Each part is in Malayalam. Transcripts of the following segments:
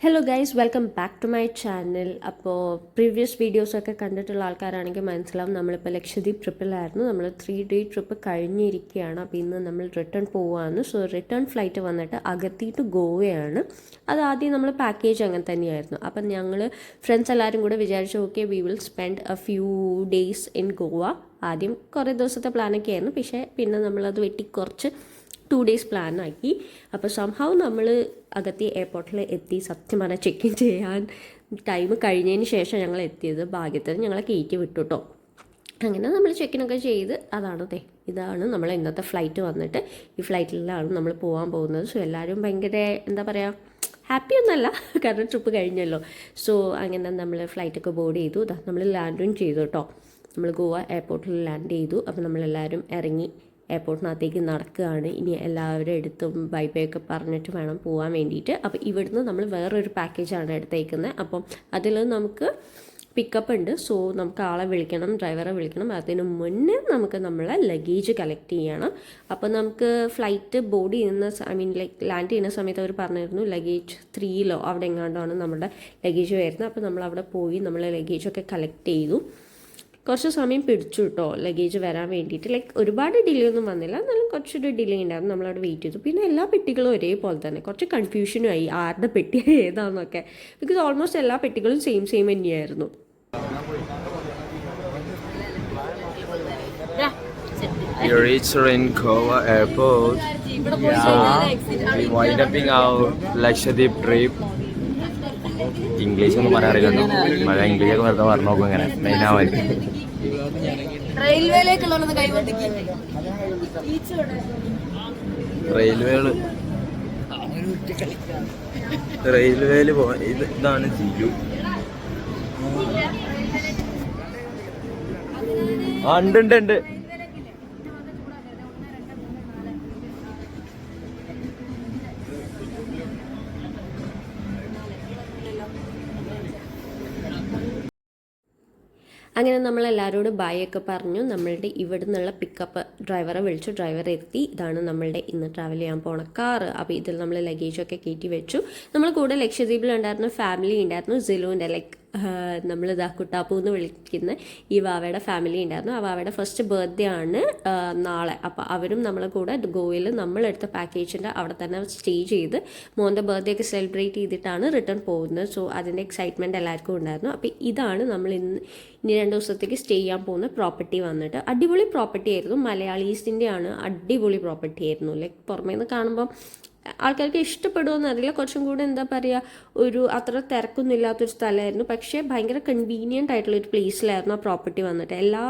Hello guys, welcome back to my channel. അപ്പോൾ പ്രീവിയസ് വീഡിയോസൊക്കെ കണ്ടിട്ടുള്ള ആൾക്കാരാണെങ്കിൽ മനസ്സിലാവും നമ്മളിപ്പോൾ ലക്ഷദ്വീപ് ട്രിപ്പിലായിരുന്നു. നമ്മൾ 3 ഡേ ട്രിപ്പ് കഴിഞ്ഞിരിക്കുകയാണ്. അപ്പോൾ ഇന്ന് നമ്മൾ റിട്ടേൺ പോവുകയാണ്. സോ റിട്ടേൺ ഫ്ലൈറ്റ് വന്നിട്ട് അഗത്തി ടു ഗോവയാണ്. അത് ആദ്യം നമ്മൾ പാക്കേജ് അങ്ങനെ തന്നെയായിരുന്നു. അപ്പം ഞങ്ങൾ ഫ്രണ്ട്സ് എല്ലാവരും കൂടെ വിചാരിച്ചു, okay we will spend A few days in Goa. ആദ്യം കുറേ ദിവസത്തെ പ്ലാനൊക്കെ ആയിരുന്നു, പക്ഷേ പിന്നെ നമ്മളത് വെട്ടിക്കുറച്ച് 2 ഡേയ്സ് പ്ലാനാക്കി. അപ്പോൾ സംഹവ് നമ്മൾ അഗത്തി എയർപോർട്ടിൽ എത്തി. സത്യം പറഞ്ഞാൽ ചെക്ക് ഇൻ ചെയ്യാൻ ടൈം കഴിഞ്ഞതിന് ശേഷം ഞങ്ങൾ എത്തിയത്. ഭാഗ്യത്തിന് ഞങ്ങളെ കയറ്റി വിട്ടു കേട്ടോ. അങ്ങനെ നമ്മൾ ചെക്കിനൊക്കെ ചെയ്ത് ഇതാണ് നമ്മൾ ഇന്നത്തെ ഫ്ലൈറ്റ് വന്നിട്ട്. ഈ ഫ്ലൈറ്റിലാണ് നമ്മൾ പോകാൻ പോകുന്നത്. സോ എല്ലാവരും ഭയങ്കര എന്താ പറയുക, ഹാപ്പി ഒന്നല്ല, കാരണം ട്രിപ്പ് കഴിഞ്ഞല്ലോ. സോ അങ്ങനെ നമ്മൾ ഫ്ലൈറ്റൊക്കെ ബോർഡ് ചെയ്തു. നമ്മൾ ലാൻഡും ചെയ്തു കേട്ടോ. നമ്മൾ ഗോവ എയർപോർട്ടിൽ ലാൻഡ് ചെയ്തു. അപ്പോൾ നമ്മളെല്ലാവരും ഇറങ്ങി എയർപോർട്ടിനകത്തേക്ക് നടക്കുകയാണ്. ഇനി എല്ലാവരും എടുത്തും ബൈ ബൈ ഒക്കെ പറഞ്ഞിട്ട് വേണം പോകാൻ വേണ്ടിയിട്ട്. അപ്പോൾ ഇവിടുന്ന് നമ്മൾ വേറൊരു പാക്കേജാണ് എടുത്തേക്കുന്നത്. അപ്പം അതിൽ നമുക്ക് പിക്കപ്പ് ഉണ്ട്. സോ നമുക്ക് ആളെ വിളിക്കണം, ഡ്രൈവറെ വിളിക്കണം. അതിന് മുന്നേ നമുക്ക് നമ്മളെ ലഗേജ് കളക്ട് ചെയ്യണം. അപ്പോൾ നമുക്ക് ഫ്ലൈറ്റ് ബോർഡ് ചെയ്യുന്ന ലാൻഡ് ചെയ്യുന്ന സമയത്ത് അവർ പറഞ്ഞിരുന്നു ലഗേജ് 3 അവിടെ എങ്ങാണ്ടാണ് നമ്മുടെ ലഗേജ് വരുന്നത്. അപ്പോൾ നമ്മൾ അവിടെ പോയി നമ്മൾ ലഗേജൊക്കെ കളക്ട് ചെയ്തു. കുറച്ച് സമയം പിടിച്ചു കേട്ടോ ലഗേജ് വരാൻ വേണ്ടിയിട്ട്. ഒരുപാട് ഡിലേ ഒന്നും വന്നില്ല, എന്നാലും കുറച്ചൊരു ഡിലേ ഉണ്ടായിരുന്നു. നമ്മളവിടെ വെയിറ്റ് ചെയ്തു. പിന്നെ എല്ലാ പെട്ടികളും ഒരേപോലെ തന്നെ. കുറച്ച് കൺഫ്യൂഷനും ആയി ആരുടെ പെട്ടി ഏതാണെന്നൊക്കെ. ബിക്കോസ് ഓൾമോസ്റ്റ് എല്ലാ പെട്ടികളും സെയിം തന്നെയായിരുന്നു. We reached in Goa airport. We wind up our Lakshadweep trip. English ഒന്നും പറയാറില്ലല്ലോ. മഴ ഇംഗ്ലീഷൊക്കെ വെറുതെ പറഞ്ഞു നോക്കും. ഇങ്ങനെ മെയിനാവാൻ റെയിൽവേയില് ഇതാണ് ജിയു. ഉണ്ട് അങ്ങനെ നമ്മളെല്ലാവരോടും ബൈ ഒക്കെ പറഞ്ഞു. നമ്മളുടെ ഇവിടെ നിന്നുള്ള പിക്കപ്പ് ഡ്രൈവറെ വിളിച്ചു. ഡ്രൈവർ എത്തി. ഇതാണ് നമ്മളുടെ ഇന്ന് ട്രാവൽ ചെയ്യാൻ പോണ കാറ്. അപ്പോൾ ഇതിൽ നമ്മൾ ലഗേജൊക്കെ കയറ്റി വെച്ചു. നമ്മൾ കൂടെ ലക്ഷദ്വീപിലുണ്ടായിരുന്നു, ഫാമിലി ഉണ്ടായിരുന്നു. സിലുവിൻ്റെ നമ്മളിതാ കുട്ടാപ്പൂ എന്ന് വിളിക്കുന്ന ഈ വാവയുടെ ഫാമിലി ഉണ്ടായിരുന്നു. ആ വാവയുടെ ഫസ്റ്റ് ബർത്ത്ഡേ ആണ് നാളെ. അപ്പോൾ അവരും നമ്മളെ കൂടെ ഗോവയിൽ നമ്മളെടുത്ത പാക്കേജിൻ്റെ അവിടെ തന്നെ സ്റ്റേ ചെയ്ത് മോൻ്റെ ബർത്ത്ഡേ ഒക്കെ സെലിബ്രേറ്റ് ചെയ്തിട്ടാണ് റിട്ടേൺ പോകുന്നത്. സോ അതിൻ്റെ എക്സൈറ്റ്മെൻറ്റ് എല്ലാവർക്കും ഉണ്ടായിരുന്നു. അപ്പോൾ ഇതാണ് നമ്മൾ ഇനി 2 ദിവസത്തേക്ക് സ്റ്റേ ചെയ്യാൻ പോകുന്ന പ്രോപ്പർട്ടി വന്നിട്ട്. അടിപൊളി പ്രോപ്പർട്ടി ആയിരുന്നു. മലയാളീസിൻ്റെ ആണ്. അടിപൊളി പ്രോപ്പർട്ടി ആയിരുന്നു. പുറമേ നിന്ന് കാണുമ്പം ആൾക്കാർക്ക് ഇഷ്ടപ്പെടുമെന്ന് അറിയില്ല. കുറച്ചും കൂടെ എന്താ പറയുക, ഒരു അത്ര തിരക്കൊന്നും ഇല്ലാത്തൊരു സ്ഥലമായിരുന്നു. പക്ഷേ ഭയങ്കര കൺവീനിയൻ്റ് ആയിട്ടുള്ളൊരു പ്ലേസിലായിരുന്നു ആ പ്രോപ്പർട്ടി വന്നിട്ട്. എല്ലാ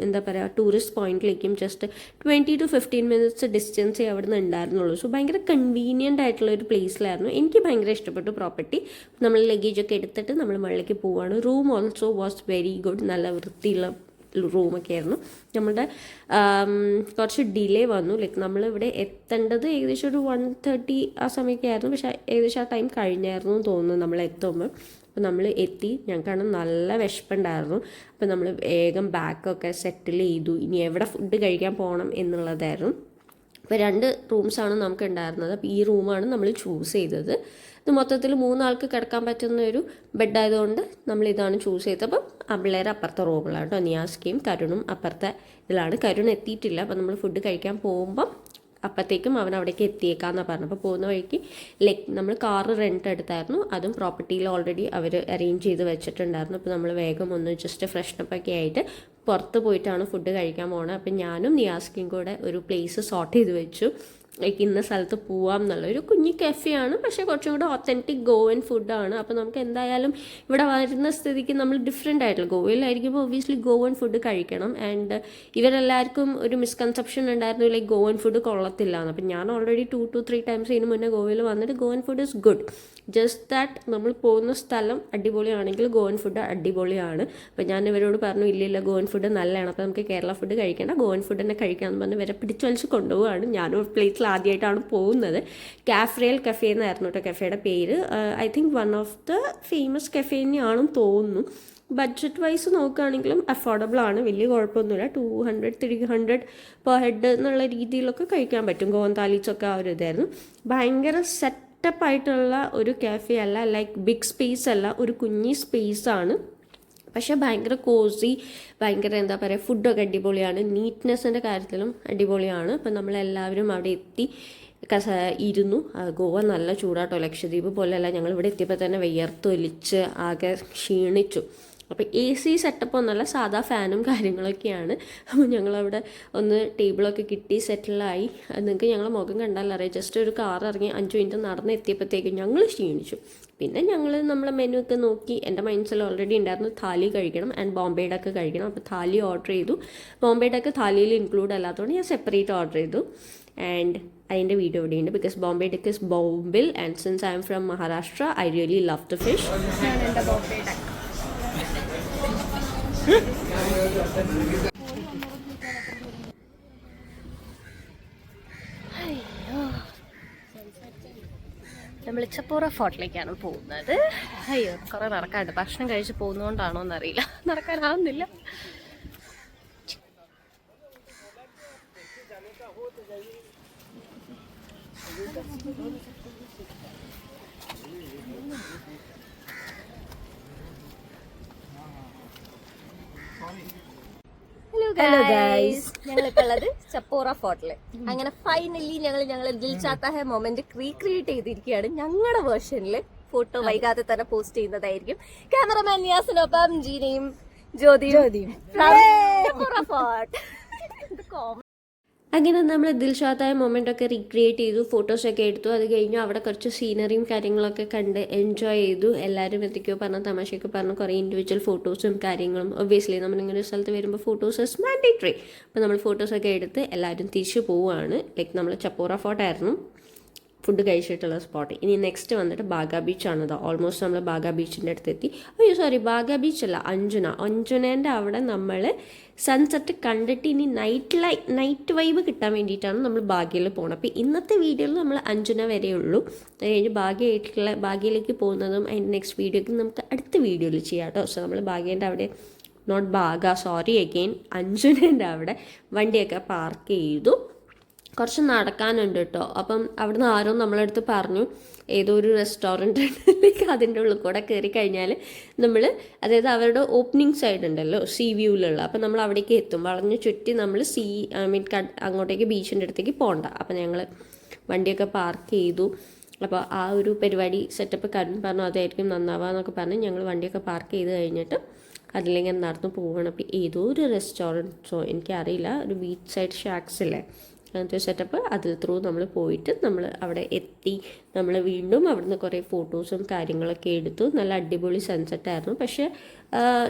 എന്താ പറയുക ടൂറിസ്റ്റ് പോയിന്റിലേക്കും ജസ്റ്റ് 20 to 15 മിനിറ്റ്സ് ഡിസ്റ്റൻസേ അവിടെ നിന്ന് ഉണ്ടായിരുന്നുള്ളൂ. സോ ഭയങ്കര കൺവീനിയൻ്റ് ആയിട്ടുള്ളൊരു പ്ലേസിലായിരുന്നു. എനിക്ക് ഭയങ്കര ഇഷ്ടപ്പെട്ടു പ്രോപ്പർട്ടി. നമ്മൾ ലഗേജൊക്കെ എടുത്തിട്ട് നമ്മൾ മുകളിലേക്ക് പോവുകയാണ്. Room also was very good. നല്ല വൃത്തിയുള്ള റൂമൊക്കെ ആയിരുന്നു. നമ്മളുടെ കുറച്ച് ഡിലേ വന്നു. നമ്മളിവിടെ എത്തേണ്ടത് ഏകദേശം ഒരു 1:30 ആ സമയമൊക്കെ ആയിരുന്നു. പക്ഷേ ഏകദേശം ആ ടൈം കഴിഞ്ഞായിരുന്നു എന്ന് തോന്നുന്നു നമ്മൾ എത്തുമ്പോൾ. അപ്പോൾ നമ്മൾ എത്തി. ഞങ്ങൾക്കാണ് നല്ല വിശപ്പുണ്ടായിരുന്നു. അപ്പോൾ നമ്മൾ വേഗം ബാഗൊക്കെ സെറ്റിൽ ചെയ്തു. ഇനി എവിടെ ഫുഡ് കഴിക്കാൻ പോകണം എന്നുള്ളതായിരുന്നു. അപ്പോൾ 2 റൂംസാണ് നമുക്ക് ഉണ്ടായിരുന്നത്. അപ്പോൾ ഈ റൂമാണ് നമ്മൾ ചൂസ് ചെയ്തത്. ഇത് മൊത്തത്തിൽ 3 ആൾക്ക് കിടക്കാൻ പറ്റുന്ന ഒരു ബെഡായതുകൊണ്ട് നമ്മളിതാണ് ചൂസ് ചെയ്തത്. അപ്പം പിള്ളേർ അപ്പുറത്തെ റൂമിലാണ് കേട്ടോ. നിയാസ്കയും കരുണും അപ്പുറത്തെ ഇതിലാണ്. കരുൺ എത്തിയിട്ടില്ല. അപ്പം നമ്മൾ ഫുഡ് കഴിക്കാൻ പോകുമ്പം അപ്പോഴത്തേക്കും അവൻ അവിടേക്ക് എത്തിയേക്കാന്നാണ് പറഞ്ഞത്. അപ്പോൾ പോകുന്ന വഴിക്ക് നമ്മൾ കാറ് റെൻറ്റ് എടുത്തായിരുന്നു. അതും പ്രോപ്പർട്ടിയിൽ ഓൾറെഡി അവർ അറേഞ്ച് ചെയ്ത് വെച്ചിട്ടുണ്ടായിരുന്നു. അപ്പോൾ നമ്മൾ വേഗം ഒന്ന് ജസ്റ്റ് ഫ്രഷ്നപ്പൊക്കെ ആയിട്ട് പുറത്ത് പോയിട്ടാണ് ഫുഡ് കഴിക്കാൻ പോകുന്നത്. അപ്പം ഞാനും നിയാസ്കയും കൂടെ ഒരു പ്ലേസ് സോർട്ട് ചെയ്ത് വെച്ചു. ഇന്ന സ്ഥലത്ത് പോവാം എന്നുള്ള ഒരു കുഞ്ഞി കഫേയാണ്. പക്ഷേ കുറച്ചും കൂടെ ഒത്തൻറ്റിക് ഗോവൻ ഫുഡാണ്. അപ്പോൾ നമുക്ക് എന്തായാലും ഇവിടെ വരുന്ന സ്ഥിതിക്ക് നമ്മൾ ഡിഫറെൻ്റ് ആയിട്ടുള്ള ഗോവയിലായിരിക്കുമ്പോൾ ഒബ്വിയസ്ലി ഗോവൻ ഫുഡ് കഴിക്കണം. ആൻഡ് ഇവരെല്ലാവർക്കും ഒരു മിസ്കൺസെപ്ഷൻ ഉണ്ടായിരുന്നു ഗോവൻ ഫുഡ് കൊള്ളത്തില്ല എന്ന്. അപ്പം ഞാൻ ഓൾറെഡി 2 to 3 ടൈംസ് ഇതിന് മുന്നേ ഗോവയിൽ വന്നിട്ട് Goan food is good. Just that നമ്മൾ പോകുന്ന സ്ഥലം അടിപൊളിയാണെങ്കിൽ ഗോവൻ ഫുഡ് അടിപൊളിയാണ്. അപ്പോൾ ഞാൻ ഇവരോട് പറഞ്ഞു ഇല്ല ഗോവൻ ഫുഡ് നല്ലതാണ്. അപ്പോൾ നമുക്ക് കേരള ഫുഡ് കഴിക്കേണ്ട, ഗോവൻ ഫുഡ് തന്നെ കഴിക്കാമെന്ന് പറഞ്ഞ് ഇവരെ പിടിച്ചു വലിച്ച് കൊണ്ടുപോവുകയാണ്. ഞാനൊരു പ്ലേറ്റിൽ ആദ്യമായിട്ടാണ് പോകുന്നത്. കാഫ്രിയൽ കഫേ എന്നായിരുന്നു കേട്ടോ കഫേയുടെ പേര്. I think one of the famous cafe തന്നെയാണെന്ന് തോന്നുന്നു. ബഡ്ജറ്റ് വൈസ് നോക്കുകയാണെങ്കിലും അഫോർഡബിൾ ആണ്. വലിയ കുഴപ്പമൊന്നുമില്ല. 200-300 പെർ ഹെഡ് എന്നുള്ള രീതിയിലൊക്കെ കഴിക്കാൻ പറ്റും. ഗോവൻ താലീസൊക്കെ ആ ഒരു ഇതായിരുന്നു. ഭയങ്കര സെറ്റ് സെറ്റപ്പ് ആയിട്ടുള്ള ഒരു കാഫേ അല്ല, ലൈക്ക് ബിഗ് സ്പേസ് അല്ല, ഒരു കുഞ്ഞി സ്പേസാണ്. പക്ഷേ ഭയങ്കര കോസി, ഭയങ്കര എന്താ പറയുക, ഫുഡൊക്കെ അടിപൊളിയാണ്, നീറ്റ്നെസ്സിൻ്റെ കാര്യത്തിലും അടിപൊളിയാണ്. അപ്പം നമ്മളെല്ലാവരും അവിടെ എത്തി ഇരുന്നു. ഗോവ നല്ല ചൂടാട്ടോ, ലക്ഷദ്വീപ് പോലെയല്ല. ഞങ്ങളിവിടെ എത്തിയപ്പോൾ തന്നെ വിയർത്തൊലിച്ച് ആകെ ക്ഷീണിച്ചു. അപ്പോൾ AC സെറ്റപ്പ് ഒന്നല്ല, സാധാ ഫാനും കാര്യങ്ങളൊക്കെയാണ്. അപ്പോൾ ഞങ്ങളവിടെ ഒന്ന് ടേബിളൊക്കെ കിട്ടി സെറ്റിലായി. നിങ്ങൾക്ക് ഞങ്ങൾ മുഖം കണ്ടാൽ അറിയാം, ജസ്റ്റ് ഒരു കാർ ഇറങ്ങി 5 മിനിറ്റ് നടന്ന് എത്തിയപ്പോഴത്തേക്കും ഞങ്ങൾ ക്ഷീണിച്ചു. പിന്നെ ഞങ്ങൾ നമ്മളെ മെനു ഒക്കെ നോക്കി. എൻ്റെ മൈൻഡ്സിൽ ഓൾറെഡി ഉണ്ടായിരുന്നു താലി കഴിക്കണം ആൻഡ് ബോംബെ ഡക്ക് കഴിക്കണം. അപ്പോൾ താലി ഓർഡർ ചെയ്തു. ബോംബെ ഡക്ക് താലിയിൽ ഇൻക്ലൂഡ് അല്ലാത്തതുകൊണ്ട് ഞാൻ സെപ്പറേറ്റ് ഓർഡർ ചെയ്തു. ആൻഡ് അതിൻ്റെ വീഡിയോ ഇവിടെയുണ്ട്, because Bombay duck is bombil and since I am from Maharashtra I really love the fish. നമ്മൾ ചപ്പോറ ഫോർട്ടിലേക്കാണ് പോകുന്നത്. അയ്യോ, കുറേ നടക്കാണ്ട്. ഭക്ഷണം കഴിച്ച് പോകുന്നതുകൊണ്ടാണോ എന്നറിയില്ല, നടക്കാനാവുന്നില്ല. ഹലോ ഗൈസ്, ഞങ്ങളിപ്പോൾ ഉള്ളത് ചപ്പോറ ഫോർട്ടില്. അങ്ങനെ ഫൈനലി ഞങ്ങൾ ദിൽ ചാത്ത ഹെ മൊമെന്റ് റീക്രിയേറ്റ് ചെയ്തിരിക്കുകയാണ്. ഞങ്ങളുടെ വേർഷനിൽ ഫോട്ടോ വൈകാതെ തന്നെ പോസ്റ്റ് ചെയ്യുന്നതായിരിക്കും. ക്യാമറമാൻ നിയാസിനൊപ്പം ജീനയും ജ്യോതിയും ചപ്പോറ ഫോർട്ട്. അങ്ങനെ നമ്മൾ ദിൽഷാത്തായ മൊമെൻ്റൊക്കെ റീക്രിയേറ്റ് ചെയ്തു, ഫോട്ടോസൊക്കെ എടുത്തു. അത് കഴിഞ്ഞു അവിടെ കുറച്ച് സീനറിയും കാര്യങ്ങളൊക്കെ കണ്ട് എൻജോയ് ചെയ്തു. എല്ലാവരും എന്തൊക്കെയോ പറഞ്ഞ തമാശയൊക്കെ പറഞ്ഞു, കുറേ ഇൻഡിവിജ്വൽ ഫോട്ടോസും കാര്യങ്ങളും. ഒബ്വിയസ്ലി നമ്മളിങ്ങനെ ഒരു സ്ഥലത്ത് വരുമ്പോൾ ഫോട്ടോസ് ഇസ് മാൻഡേറ്ററി. അപ്പോൾ നമ്മൾ ഫോട്ടോസൊക്കെ എടുത്ത് എല്ലാവരും തിരിച്ചു പോവുകയാണ്. ലൈക്ക് നമ്മൾ ചപ്പോറ ഫോർട്ടായിരുന്നു ഫുഡ് കഴിച്ചിട്ടുള്ള സ്പോട്ട്. ഇനി നെക്സ്റ്റ് വന്നിട്ട് ബാഗ ബീച്ചാണ്. ഓൾമോസ്റ്റ് നമ്മൾ ബാഗ ബീച്ചിൻ്റെ അടുത്തെത്തി. അയ്യോ സോറി, ബാഗ ബീച്ചല്ല, അഞ്ജുനേൻ്റെ അവിടെ നമ്മൾ സൺസെറ്റ് കണ്ടിട്ട് ഇനി നൈറ്റ് വൈബ് കിട്ടാൻ വേണ്ടിയിട്ടാണ് നമ്മൾ ബാഗയിൽ പോകുന്നത്. അപ്പോൾ ഇന്നത്തെ വീഡിയോയിൽ നമ്മൾ അഞ്ജുന വരെയുള്ളൂ. അത് കഴിഞ്ഞ് ബാഗയിലേക്ക് പോകുന്നതും അതിൻ്റെ നെക്സ്റ്റ് വീഡിയോയ്ക്ക് നമുക്ക് അടുത്ത വീഡിയോയിൽ ചെയ്യാം കേട്ടോ. സോ നമ്മൾ ബാഗേൻ്റെ അവിടെ, നോട്ട് ബാഗ, സോറി അഗെയിൻ, അഞ്ജുനേൻ്റെ അവിടെ വണ്ടിയൊക്കെ പാർക്ക് ചെയ്തു. കുറച്ച് നടക്കാനുണ്ട് കേട്ടോ. അപ്പം അവിടുന്ന് ആരോ നമ്മളടുത്ത് പറഞ്ഞു ഏതോ ഒരു റെസ്റ്റോറൻറ്റ് ഉണ്ടെങ്കിൽ അതിൻ്റെ ഉള്ളിൽ കൂടെ കയറി കഴിഞ്ഞാൽ നമ്മൾ, അതായത് അവരുടെ ഓപ്പണിംഗ് സൈഡ് ഉണ്ടല്ലോ സീ വ്യൂവിലുള്ള, അപ്പം നമ്മൾ അവിടേക്ക് എത്തും. വളഞ്ഞു ചുറ്റി നമ്മൾ അങ്ങോട്ടേക്ക് ബീച്ചിൻ്റെ അടുത്തേക്ക് പോകണ്ട. അപ്പം ഞങ്ങൾ വണ്ടിയൊക്കെ പാർക്ക് ചെയ്തു. അപ്പോൾ ആ ഒരു പരിപാടി സെറ്റപ്പ് കാര്യം പറഞ്ഞു അതായിരിക്കും നന്നാവുക എന്നൊക്കെ പറഞ്ഞ് ഞങ്ങൾ വണ്ടിയൊക്കെ പാർക്ക് ചെയ്ത് കഴിഞ്ഞിട്ട് അതിലിങ്ങനെ നടന്നു പോവുകയാണ്. അപ്പോൾ ഏതോ ഒരു റെസ്റ്റോറൻറ്റോ എനിക്കറിയില്ല, ഒരു ബീച്ച് സൈഡ് ഷാക്സ് ഇല്ലേ, അങ്ങനത്തെ സെറ്റപ്പ്, അതിൽ ത്രൂ നമ്മൾ പോയിട്ട് നമ്മൾ അവിടെ എത്തി. നമ്മൾ വീണ്ടും അവിടുന്ന് കുറേ ഫോട്ടോസും കാര്യങ്ങളൊക്കെ എടുത്തു. നല്ല അടിപൊളി സൺസെറ്റായിരുന്നു. പക്ഷേ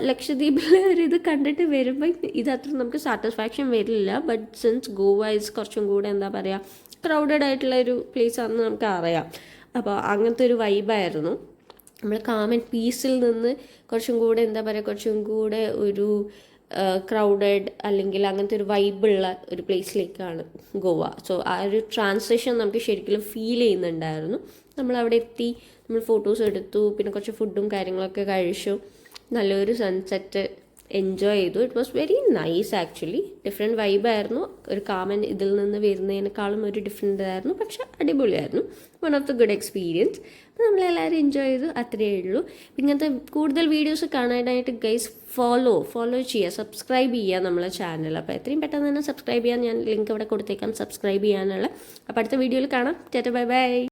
ലക്ഷദ്വീപിൽ ഇത് കണ്ടിട്ട് വരുമ്പോൾ ഇതത്ര നമുക്ക് സാറ്റിസ്ഫാക്ഷൻ വരില്ല. ബട്ട് സിൻസ് ഗോവ ഇസ് കുറച്ചും കൂടെ എന്താ പറയുക, ക്രൗഡഡ് ആയിട്ടുള്ള ഒരു പ്ലേസ് ആണെന്ന് നമുക്ക് അറിയാം. അപ്പോൾ അങ്ങനത്തെ ഒരു വൈബായിരുന്നു. നമ്മൾ കാം ആൻഡ് പീസിൽ നിന്ന് കുറച്ചും കൂടെ എന്താ പറയുക, കുറച്ചും കൂടെ ഒരു ക്രൗഡഡ് അല്ലെങ്കിൽ അങ്ങനത്തെ ഒരു വൈബുള്ള ഒരു പ്ലേസിലേക്കാണ് ഗോവ. സോ ആ ഒരു ട്രാൻസിഷൻ നമുക്ക് ശരിക്കും ഫീൽ ചെയ്യുന്നുണ്ടായിരുന്നു. നമ്മളവിടെ എത്തി, നമ്മൾ ഫോട്ടോസ് എടുത്തു, പിന്നെ കുറച്ച് ഫുഡും കാര്യങ്ങളൊക്കെ കഴിച്ചു, നല്ലൊരു സൺസെറ്റ് എൻജോയ് ചെയ്തു. It was very nice actually. Different വൈബായിരുന്നു. ഒരു കാമൻ ഇതിൽ നിന്ന് വരുന്നതിനേക്കാളും ഒരു ഡിഫറെൻ്റ് ആയിരുന്നു, പക്ഷെ അടിപൊളിയായിരുന്നു. One of the good experience. അപ്പോൾ നമ്മളെല്ലാവരും എൻജോയ് ചെയ്തു, അത്രയേ ഉള്ളൂ. ഇങ്ങനത്തെ കൂടുതൽ വീഡിയോസ് കാണാനായിട്ട് ഗൈസ് ഫോളോ ചെയ്യുക, സബ്സ്ക്രൈബ് ചെയ്യുക നമ്മളെ ചാനൽ. അപ്പോൾ എത്രയും പെട്ടെന്ന് തന്നെ സബ്സ്ക്രൈബ് ചെയ്യാൻ ഞാൻ ലിങ്ക് ഇവിടെ കൊടുത്തേക്കാം, സബ്സ്ക്രൈബ് ചെയ്യാനുള്ള. അപ്പോൾ അടുത്ത വീഡിയോയിൽ കാണാം. Tata, bye bye.